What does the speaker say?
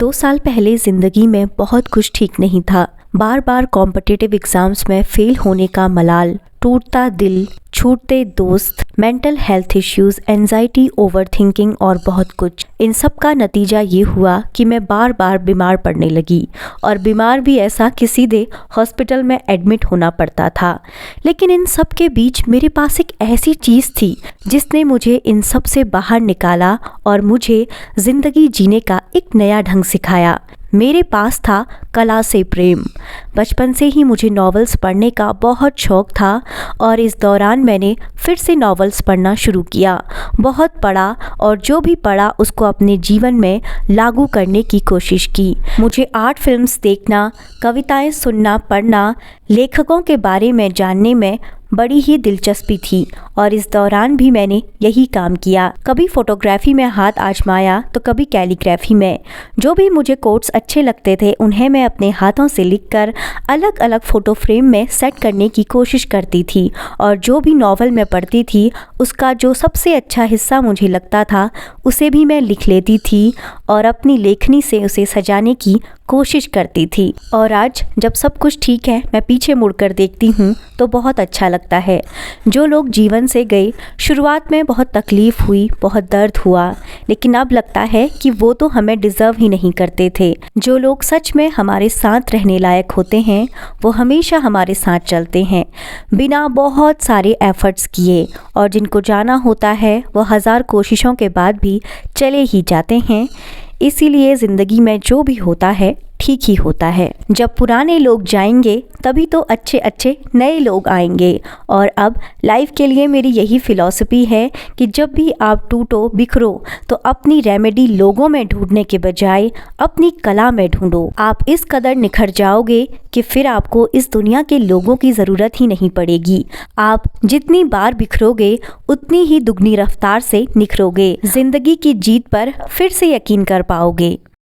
2 साल पहले ज़िंदगी में बहुत कुछ ठीक नहीं था। बार बार कॉम्पिटिटिव एग्ज़ाम्स में फ़ेल होने का मलाल, टूटता दिल, छूटते दोस्त, mental health issues, anxiety, overthinking और बहुत कुछ। इन सब का नतीजा ये हुआ कि मैं बार बार बीमार पड़ने लगी, और बीमार भी ऐसा कि सीधे हॉस्पिटल में एडमिट होना पड़ता था। लेकिन इन सब के बीच मेरे पास एक ऐसी चीज़ थी जिसने मुझे इन सब से बाहर निकाला और मुझे ज़िंदगी जीने का एक नया ढंग सिखाया। मेरे पास था कला से प्रेम। बचपन से ही मुझे नॉवेल्स पढ़ने का बहुत शौक़ था और इस दौरान मैंने फिर से नॉवेल्स पढ़ना शुरू किया। बहुत पढ़ा और जो भी पढ़ा उसको अपने जीवन में लागू करने की कोशिश की। मुझे आर्ट फिल्म्स देखना, कविताएं सुनना, पढ़ना, लेखकों के बारे में जानने में बड़ी ही दिलचस्पी थी और इस दौरान भी मैंने यही काम किया। कभी फोटोग्राफी में हाथ आजमाया तो कभी कैलीग्राफी में। जो भी मुझे कोट्स अच्छे लगते थे उन्हें मैं अपने हाथों से लिखकर अलग अलग फ़ोटो फ्रेम में सेट करने की कोशिश करती थी, और जो भी नॉवल मैं पढ़ती थी उसका जो सबसे अच्छा हिस्सा मुझे लगता था उसे भी मैं लिख लेती थी और अपनी लेखनी से उसे सजाने की कोशिश करती थी। और आज जब सब कुछ ठीक है, मैं पीछे मुड़कर देखती हूँ तो बहुत अच्छा लगता है। जो लोग जीवन से गए, शुरुआत में बहुत तकलीफ़ हुई, बहुत दर्द हुआ, लेकिन अब लगता है कि वो तो हमें डिज़र्व ही नहीं करते थे। जो लोग सच में हमारे साथ रहने लायक होते हैं वो हमेशा हमारे साथ चलते हैं बिना बहुत सारे एफ़र्ट्स किए, और जिनको जाना होता है वो 1000 कोशिशों के बाद भी चले ही जाते हैं। इसीलिए ज़िंदगी में जो भी होता है ठीक ही होता है। जब पुराने लोग जाएंगे तभी तो अच्छे अच्छे नए लोग आएंगे। और अब लाइफ के लिए मेरी यही फ़िलॉसफी है कि जब भी आप टूटो बिखरो तो अपनी रेमेडी लोगों में ढूंढने के बजाय अपनी कला में ढूंढो। आप इस कदर निखर जाओगे कि फिर आपको इस दुनिया के लोगों की ज़रूरत ही नहीं पड़ेगी। आप जितनी बार बिखरोगे उतनी ही दुगनी रफ्तार से निखरोगे। ज़िंदगी की जीत पर फिर से यकीन कर पाओगे।